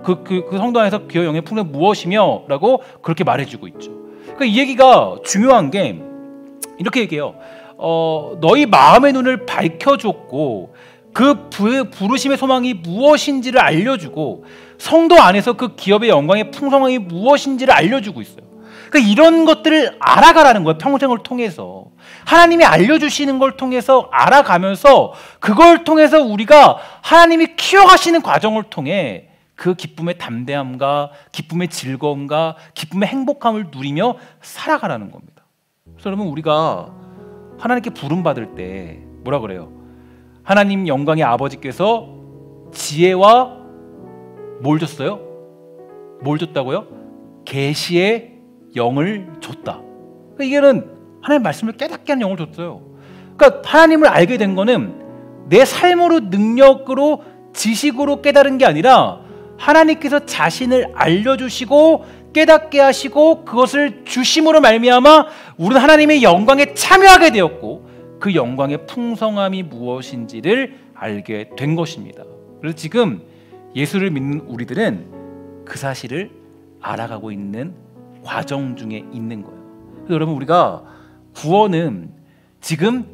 그 성도 안에서 기업의 영광의 풍성함이 무엇이며 라고 그렇게 말해주고 있죠. 그러니까 이 얘기가 중요한 게 이렇게 얘기해요. 너희 마음의 눈을 밝혀줬고 그 부르심의 소망이 무엇인지를 알려주고 성도 안에서 그 기업의 영광의 풍성함이 무엇인지를 알려주고 있어요. 그러니까 이런 것들을 알아가라는 거예요. 평생을 통해서 하나님이 알려주시는 걸 통해서 알아가면서 그걸 통해서 우리가 하나님이 키워가시는 과정을 통해 그 기쁨의 담대함과 기쁨의 즐거움과 기쁨의 행복함을 누리며 살아가라는 겁니다. 그래서 여러분 우리가 하나님께 부름받을 때 뭐라 그래요? 하나님 영광의 아버지께서 지혜와 뭘 줬어요? 뭘 줬다고요? 계시의 영을 줬다. 그러니까 이게는 하나님의 말씀을 깨닫게 하는 영을 줬어요. 그러니까 하나님을 알게 된 거는 내 삶으로 능력으로 지식으로 깨달은 게 아니라 하나님께서 자신을 알려주시고 깨닫게 하시고 그것을 주심으로 말미암아 우리는 하나님의 영광에 참여하게 되었고 그 영광의 풍성함이 무엇인지를 알게 된 것입니다. 그래서 지금 예수를 믿는 우리들은 그 사실을 알아가고 있는 과정 중에 있는 거예요. 그래서 여러분 우리가 구원은 지금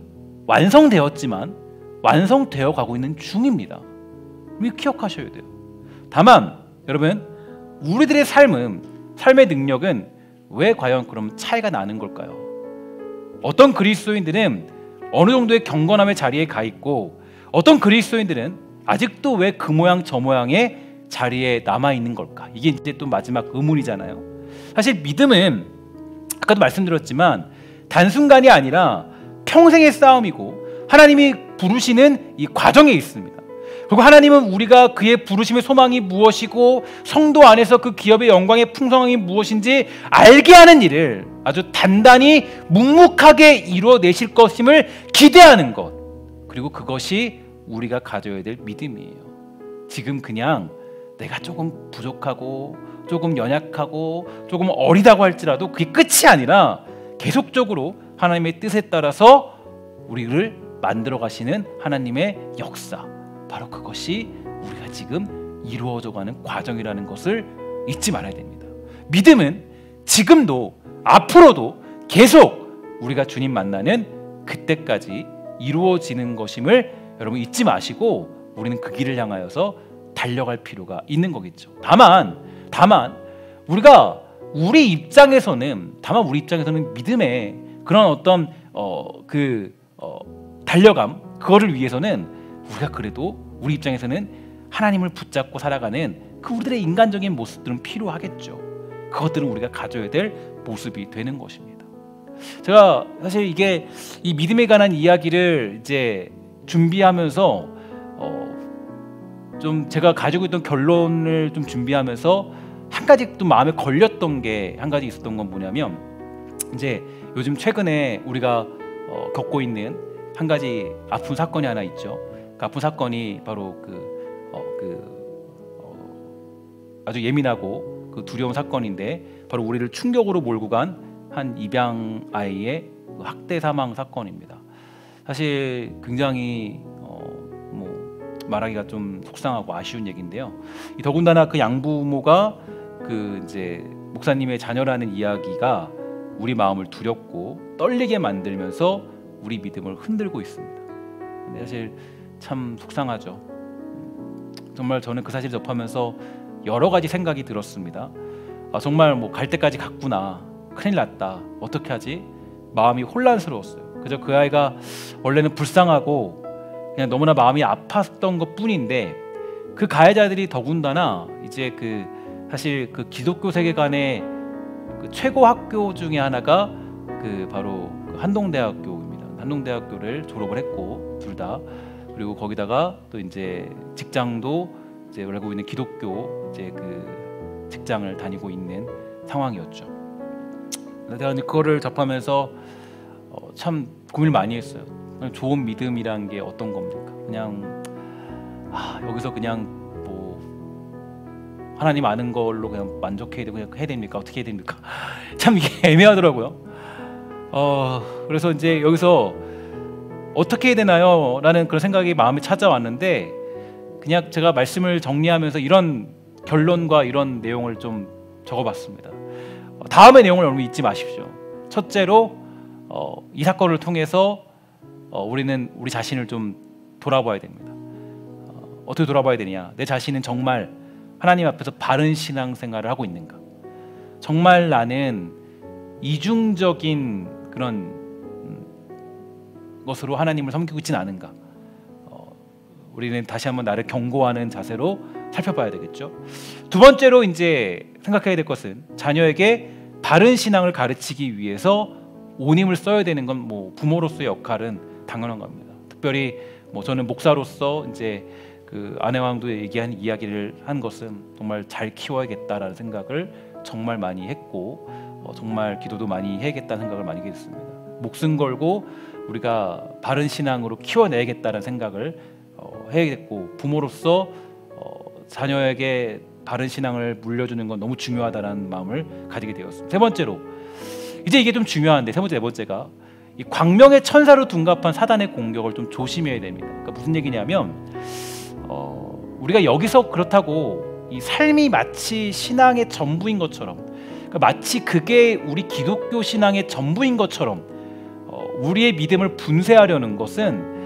완성되었지만 완성되어 가고 있는 중입니다. 우리 기억하셔야 돼요. 다만 여러분 우리들의 삶의 능력은 왜 과연 그럼 차이가 나는 걸까요? 어떤 그리스도인들은 어느 정도의 경건함의 자리에 가 있고 어떤 그리스도인들은 아직도 왜 그 모양 저 모양의 자리에 남아 있는 걸까? 이게 이제 또 마지막 의문이잖아요. 사실 믿음은 아까도 말씀드렸지만 단순간이 아니라 평생의 싸움이고 하나님이 부르시는 이 과정에 있습니다. 그리고 하나님은 우리가 그의 부르심의 소망이 무엇이고 성도 안에서 그 기업의 영광의 풍성함이 무엇인지 알게 하는 일을 아주 단단히 묵묵하게 이루어내실 것임을 기대하는 것, 그리고 그것이 우리가 가져야 될 믿음이에요. 지금 그냥 내가 조금 부족하고 조금 연약하고 조금 어리다고 할지라도 그게 끝이 아니라 계속적으로 하나님의 뜻에 따라서 우리를 만들어 가시는 하나님의 역사, 바로 그것이 우리가 지금 이루어져가는 과정이라는 것을 잊지 말아야 됩니다. 믿음은 지금도 앞으로도 계속 우리가 주님 만나는 그때까지 이루어지는 것임을 여러분 잊지 마시고 우리는 그 길을 향하여서 달려갈 필요가 있는 거겠죠. 다만 우리가 우리 입장에서는 믿음의 그런 어떤 달려감, 그거를 위해서는 우리가 그래도 우리 입장에서는 하나님을 붙잡고 살아가는 그 우리들의 인간적인 모습들은 필요하겠죠. 그것들은 우리가 가져야 될 모습이 되는 것입니다. 제가 사실 이게 이 믿음에 관한 이야기를 이제 준비하면서 좀 제가 가지고 있던 결론을 좀 준비하면서 한 가지 또 마음에 걸렸던 게 한 가지 있었던 건 뭐냐면, 이제 요즘 최근에 우리가 겪고 있는 한 가지 아픈 사건이 하나 있죠. 그 아픈 사건이 바로 아주 예민하고 그 두려운 사건인데, 바로 우리를 충격으로 몰고 간 한 입양 아이의 학대 사망 사건입니다. 사실 굉장히 말하기가 좀 속상하고 아쉬운 얘기인데요. 더군다나 그 양부모가 그 이제 목사님의 자녀라는 이야기가 우리 마음을 두렵고 떨리게 만들면서 우리 믿음을 흔들고 있습니다. 근데 사실 참 속상하죠. 정말 저는 그 사실 접하면서 여러 가지 생각이 들었습니다. 정말 갈 때까지 갔구나, 큰일 났다, 어떻게 하지? 마음이 혼란스러웠어요. 그저 그 아이가 원래는 불쌍하고 그냥 너무나 마음이 아팠던 것 뿐인데, 그 가해자들이 더군다나 이제 사실 그 기독교 세계관의 그 최고 학교 중에 하나가 바로 한동대학교입니다. 한동대학교를 졸업을 했고 둘 다, 그리고 거기다가 또 이제 직장도 이제 알고 있는 기독교 이제 직장을 다니고 있는 상황이었죠. 제가 그거를 접하면서 참 고민을 많이 했어요. 좋은 믿음이란 게 어떤 겁니까? 그냥 여기서 그냥 하나님 아는 걸로 그냥 만족해야 되고 그냥 해야 됩니까? 어떻게 해야 됩니까? 참 이게 애매하더라고요. 그래서 이제 여기서 어떻게 해야 되나요? 라는 그런 생각이 마음에 찾아왔는데, 그냥 제가 말씀을 정리하면서 이런 결론과 이런 내용을 좀 적어봤습니다. 다음의 내용을 여러분 잊지 마십시오. 첫째로 이 사건을 통해서 우리는 우리 자신을 좀 돌아봐야 됩니다. 어떻게 돌아봐야 되냐? 내 자신은 정말 하나님 앞에서 바른 신앙생활을 하고 있는가? 정말 나는 이중적인 그런 것으로 하나님을 섬기고 있지는 않은가? 우리는 다시 한번 나를 경고하는 자세로 살펴봐야 되겠죠. 두 번째로 이제 생각해야 될 것은, 자녀에게 바른 신앙을 가르치기 위해서 온 힘을 써야 되는 건 부모로서의 역할은 당연한 겁니다. 특별히 저는 목사로서 이제 아내와도 얘기한 이야기를 한 것은 정말 잘 키워야겠다라는 생각을 정말 많이 했고, 정말 기도도 많이 해야겠다는 생각을 많이 했습니다. 목숨 걸고 우리가 바른 신앙으로 키워내야겠다는 생각을 해야겠고, 부모로서 자녀에게 바른 신앙을 물려주는 건 너무 중요하다는 마음을 가지게 되었습니다. 세 번째로, 이제 이게 좀 중요한데, 네 번째가 이 광명의 천사로 둔갑한 사단의 공격을 좀 조심해야 됩니다. 그러니까 무슨 얘기냐면, 우리가 여기서 그렇다고 이 삶이 마치 신앙의 전부인 것처럼, 그러니까 마치 그게 우리 기독교 신앙의 전부인 것처럼 우리의 믿음을 분쇄하려는 것은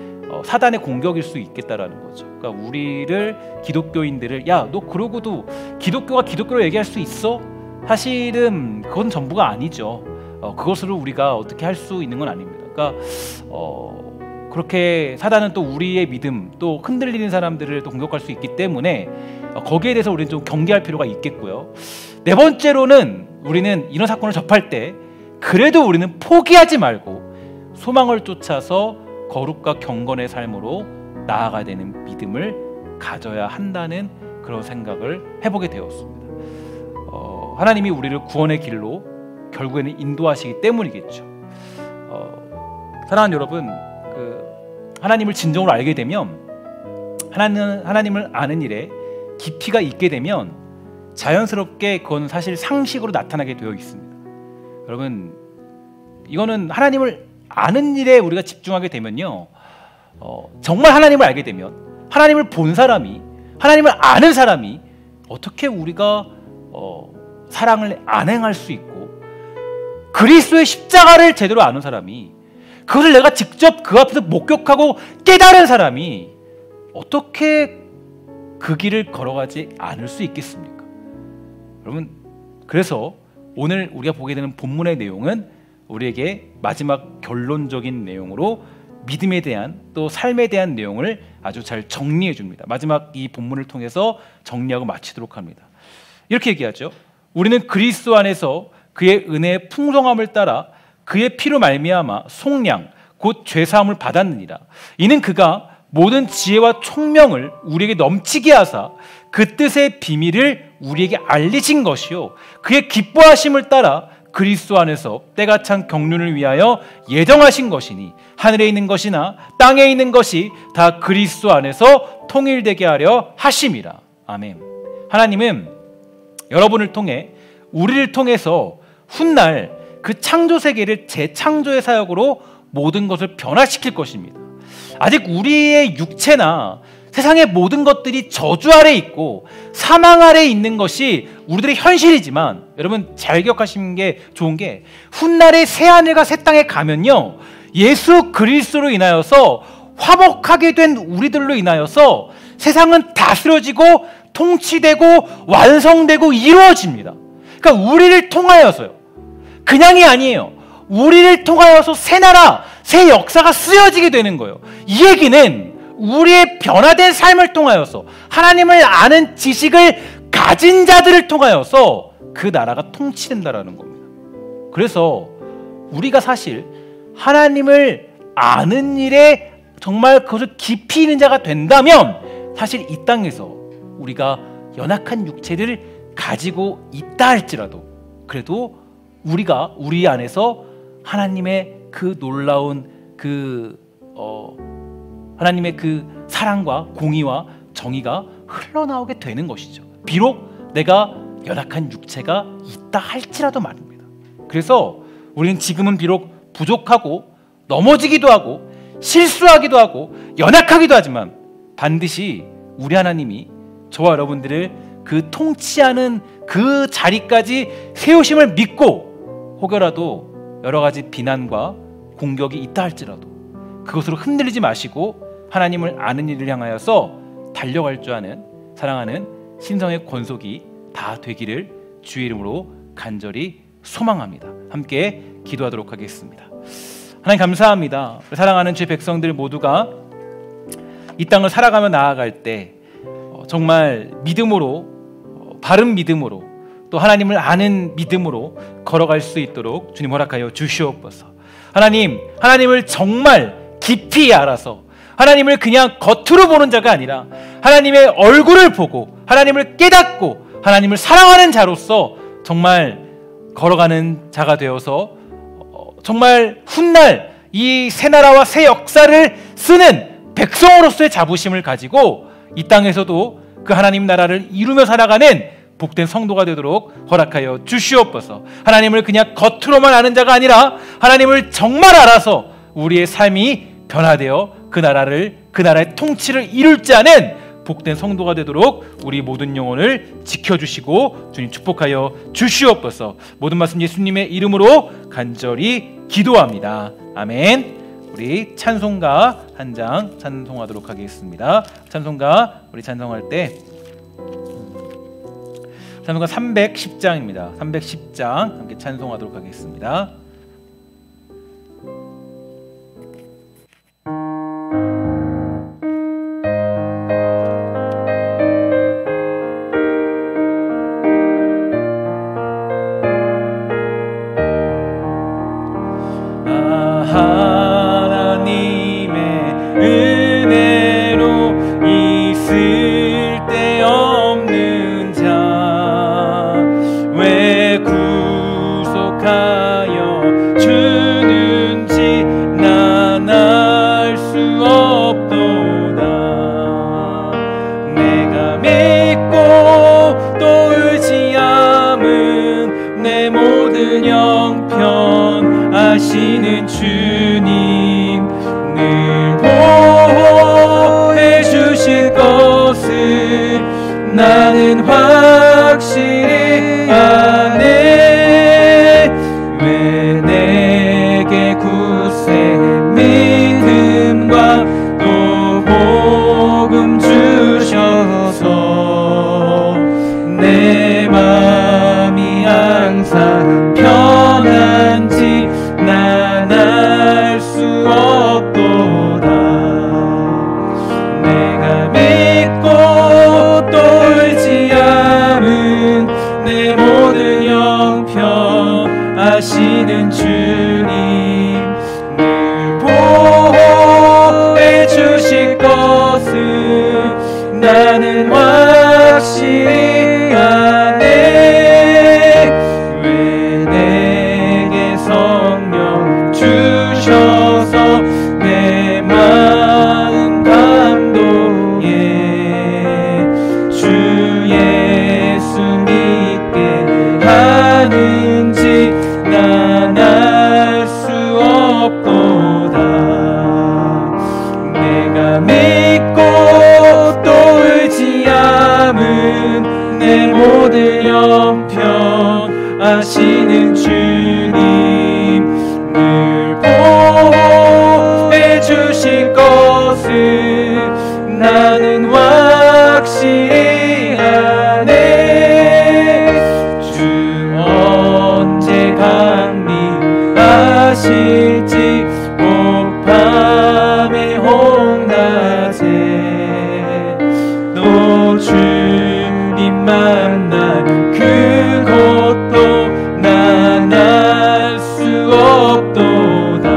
사단의 공격일 수 있겠다라는 거죠. 그러니까 우리를, 기독교인들을, 야, 너 그러고도 기독교가 기독교로 얘기할 수 있어? 사실은 그건 전부가 아니죠. 그것으로 우리가 어떻게 할 수 있는 건 아닙니다. 그러니까 그렇게 사단은 또 우리의 믿음, 또 흔들리는 사람들을 또 공격할 수 있기 때문에 거기에 대해서 우리는 좀 경계할 필요가 있겠고요. 네 번째로는, 우리는 이런 사건을 접할 때 그래도 우리는 포기하지 말고 소망을 쫓아서 거룩과 경건의 삶으로 나아가야 되는 믿음을 가져야 한다는 그런 생각을 해보게 되었습니다. 하나님이 우리를 구원의 길로 결국에는 인도하시기 때문이겠죠. 사랑하는 여러분, 하나님을 진정으로 알게 되면, 하나님을 아는 일에 깊이가 있게 되면 자연스럽게 그건 사실 상식으로 나타나게 되어 있습니다. 여러분, 이거는 하나님을 아는 일에 우리가 집중하게 되면요, 정말 하나님을 알게 되면, 하나님을 본 사람이, 하나님을 아는 사람이 어떻게 우리가 사랑을 안 행할 수 있고, 그리스도의 십자가를 제대로 아는 사람이, 그것을 내가 직접 그 앞에서 목격하고 깨달은 사람이 어떻게 그 길을 걸어가지 않을 수 있겠습니까? 여러분, 그래서 오늘 우리가 보게 되는 본문의 내용은 우리에게 마지막 결론적인 내용으로 믿음에 대한, 또 삶에 대한 내용을 아주 잘 정리해 줍니다. 마지막 이 본문을 통해서 정리하고 마치도록 합니다. 이렇게 얘기하죠. 우리는 그리스도 안에서 그의 은혜의 풍성함을 따라 그의 피로 말미암아 속량 곧 죄사함을 받았느니라. 이는 그가 모든 지혜와 총명을 우리에게 넘치게 하사 그 뜻의 비밀을 우리에게 알리신 것이요 그의 기뻐하심을 따라 그리스도 안에서 때가 찬 경륜을 위하여 예정하신 것이니 하늘에 있는 것이나 땅에 있는 것이 다 그리스도 안에서 통일되게 하려 하심이라. 아멘. 하나님은 여러분을 통해 우리를 통해서 훗날 그 창조 세계를 재창조의 사역으로 모든 것을 변화시킬 것입니다. 아직 우리의 육체나 세상의 모든 것들이 저주 아래 있고 사망 아래 있는 것이 우리들의 현실이지만 여러분 잘 기억하시는 게 좋은 게 훗날의 새하늘과 새 땅에 가면요 예수 그리스도로 인하여서 화목하게 된 우리들로 인하여서 세상은 다스려지고 통치되고 완성되고 이루어집니다. 그러니까 우리를 통하여서요. 그냥이 아니에요. 우리를 통하여서 새 나라, 새 역사가 쓰여지게 되는 거예요. 이 얘기는 우리의 변화된 삶을 통하여서 하나님을 아는 지식을 가진 자들을 통하여서 그 나라가 통치된다라는 겁니다. 그래서 우리가 사실 하나님을 아는 일에 정말 그것을 깊이 있는 자가 된다면 사실 이 땅에서 우리가 연약한 육체를 가지고 있다 할지라도 그래도 우리가 우리 안에서 하나님의 그 놀라운 하나님의 그 사랑과 공의와 정의가 흘러나오게 되는 것이죠. 비록 내가 연약한 육체가 있다 할지라도 말입니다. 그래서 우리는 지금은 비록 부족하고 넘어지기도 하고 실수하기도 하고 연약하기도 하지만 반드시 우리 하나님이 저와 여러분들을 그 통치하는 그 자리까지 세우심을 믿고 혹여라도 여러 가지 비난과 공격이 있다 할지라도 그것으로 흔들리지 마시고 하나님을 아는 일을 향하여서 달려갈 줄 아는 사랑하는 신성의 권속이 다 되기를 주의 이름으로 간절히 소망합니다. 함께 기도하도록 하겠습니다. 하나님 감사합니다. 사랑하는 주의 백성들 모두가 이 땅을 살아가며 나아갈 때 정말 믿음으로 바른 믿음으로 또 하나님을 아는 믿음으로 걸어갈 수 있도록 주님 허락하여 주시옵소서. 하나님을 정말 깊이 알아서 하나님을 그냥 겉으로 보는 자가 아니라 하나님의 얼굴을 보고 하나님을 깨닫고 하나님을 사랑하는 자로서 정말 걸어가는 자가 되어서 정말 훗날 이 새 나라와 새 역사를 쓰는 백성으로서의 자부심을 가지고 이 땅에서도 그 하나님 나라를 이루며 살아가는 복된 성도가 되도록 허락하여 주시옵소서. 하나님을 그냥 겉으로만 아는 자가 아니라 하나님을 정말 알아서 우리의 삶이 변화되어 그 나라의 통치를 이룰 줄 아는 복된 성도가 되도록 우리 모든 영혼을 지켜주시고 주님 축복하여 주시옵소서. 모든 말씀 예수님의 이름으로 간절히 기도합니다. 아멘. 우리 찬송가 한 장 찬송하도록 하겠습니다. 찬송가 우리 찬송할 때 찬송가 310장입니다. 310장 함께 찬송하도록 하겠습니다. 하시는 주님 늘 보호해 주실 것을 나는 확실히 아네. 왜 내게 굳세 믿음과 또 복음 주셔서 내 맘이 항상 편한지 난 알 수 없도다. 내가 믿고 또 울지 하시는 주님 늘 보호해 주실 것을 나는 확실히 아네. 왜 내게 성령 주셔서 내 마음 감동해 주 예수 믿게 하는지 난 알 수 없도다. 내가 믿고 또 의지함은 내 모든 형편 아시는 주님 늘 보호해 주실 것을 나는 확실히 아네. 주 언제 강림하실지 꼭 밤에 홍낮에 또 주님 만날 그것도 난 알 수 없도다.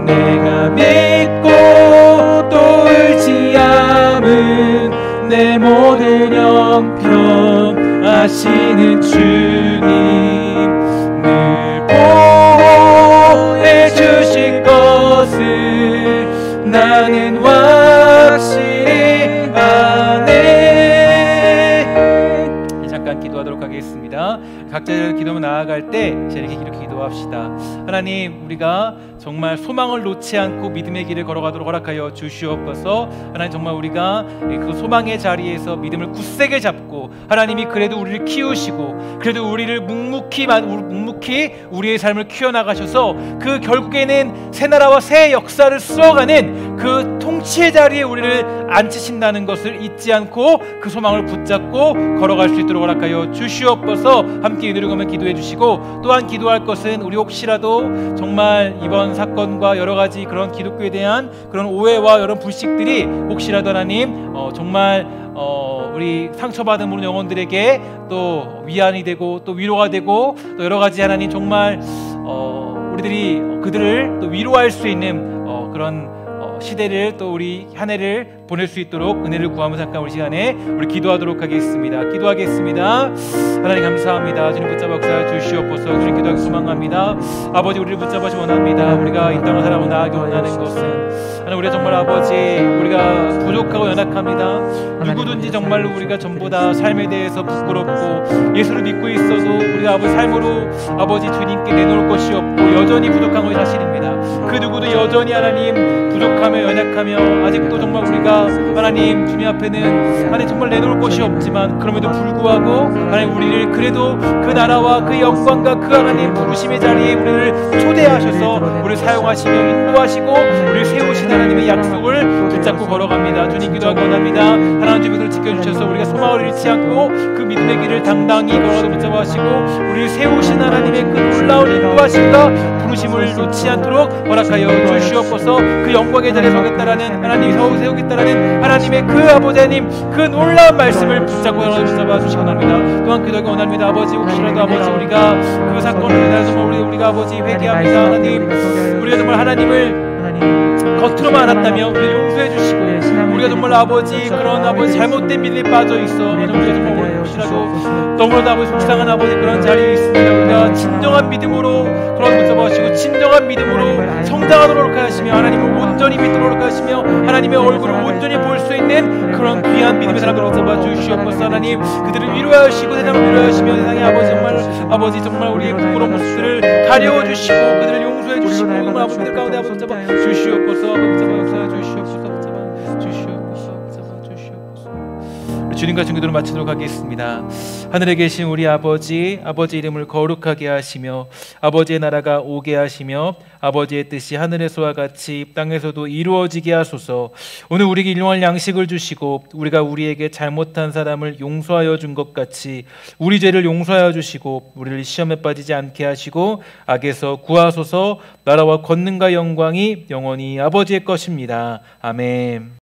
내가 믿고 또 의지함은 내 모든 형편 아시는 주님 늘 보호해 주실 것을 나는 확실히 아네. 잠깐 기도하도록 하겠습니다. 각자 기도하며 나아갈 때 이렇게 기도합시다. 하나님, 우리가 정말 소망을 놓지 않고 믿음의 길을 걸어가도록 허락하여 주시옵소서. 하나님, 정말 우리가 그 소망의 자리에서 믿음을 굳세게 잡고 하나님이 그래도 우리를 키우시고 그래도 우리를 묵묵히 우리의 삶을 키워나가셔서 그 결국에는 새 나라와 새 역사를 쓰어가는 그 통치의 자리에 우리를 앉히신다는 것을 잊지 않고 그 소망을 붙잡고 걸어갈 수 있도록 허락하여 주시옵소서. 함께 이누리고 기도해 주시고, 또한 기도할 것은 우리 혹시라도 정말 이번 사건과 여러 가지 그런 기독교에 대한 그런 오해와 여러 불식들이 혹시라도 하나님 정말 우리 상처받은 모든 영혼들에게 또 위안이 되고 또 위로가 되고 또 여러 가지 하나님 정말 우리들이 그들을 또 위로할 수 있는 그런 시대를 또 우리 한 해를 보낼 수 있도록 은혜를 구하며 잠깐 우리 시간에 우리 기도하도록 하겠습니다. 기도하겠습니다. 하나님 감사합니다. 주님 붙잡아 역사해 주시옵소서. 주님 기도하기 소망합니다. 아버지, 우리를 붙잡아 주시 원합니다. 우리가 이 땅을 살아가고 나아가기 원하는 것은 하나님, 우리가 정말 아버지 우리가 부족하고 연약합니다. 누구든지 정말로 우리가 전부 다 삶에 대해서 부끄럽고 예수를 믿고 있어도 우리가 아버지 삶으로 아버지 주님께 내놓을 것이 없고 여전히 부족한 것이 사실입니다. 그 누구도 여전히 하나님 부족하며 연약하며 아직도 정말 우리가 하나님 주님 앞에는 하나님 정말 내놓을 것이 없지만 그럼에도 불구하고 하나님 우리를 그래도 그 나라와 그 영광과 그 하나님 부르심의 자리에 우리를 초대하셔서 우리를 사용하시며 인도하시고 우리를 세우신 하나님의 약속을 붙잡고 걸어갑니다. 주님 기도하기 원합니다. 하나님 주님을 지켜주셔서 우리가 소망을 잃지 않고 그 믿음의 길을 당당히 걸어도 붙잡아 하시고 우리를 세우신 하나님의 그 놀라운 인도하심과 부르심을 놓지 않도록 허락하여 주시옵소서. 그 영광의 자리에 서겠다라는 하나님이 세우겠다라는 하나님의 그 아버지 하나님 그 놀라운 말씀을 붙잡고 붙잡아 주시기 원합니다. 또한 기도하기 원합니다. 아버지, 혹시라도 아버지 우리가 그 사건을 인해서 우리가 아버지 회개합니다. 하나님, 우리가 정말 하나님을 겉으로만 알았다면 우리를 용서해 주시고 우리가 정말 아버지 그런 아버지 잘못된 믿음에 빠져 있어 우리가 정말 혹시라도 너무나도 아버지 속상한 아버지 그런 자리에 있습니다. 우리가 진정한 믿음으로 그런 붙잡아 하시고 진정한 믿음으로 성장하도록 하시며 하나님을 온전히 믿도록 하시며 하나님의 얼굴을 온전히 볼 수 있는 그런 귀한 믿음의 사람들을 붙잡아 주시옵소서. 하나님, 그들을 위로하시고 세상을 위로하시며 세상의 아버지 정말 우리의 부끄러운 모습들을 가려워 주시고 그들을 용서해 주시고 정말 아버지들 가운데 아버지 붙잡아 주시옵소서. 아버지 붙잡아 역사해 주시옵소서. 붙잡아 주시옵소서. 붙잡아 주시옵소서. 주님과 증거들을 마치도록 하겠습니다. 하늘에 계신 우리 아버지 이름을 거룩하게 하시며 아버지의 나라가 오게 하시며 아버지의 뜻이 하늘에서와 같이 땅에서도 이루어지게 하소서. 오늘 우리에게 일용할 양식을 주시고 우리가 우리에게 잘못한 사람을 용서하여 준 것 같이 우리 죄를 용서하여 주시고 우리를 시험에 빠지지 않게 하시고 악에서 구하소서. 나라와 권능과 영광이 영원히 아버지의 것입니다. 아멘.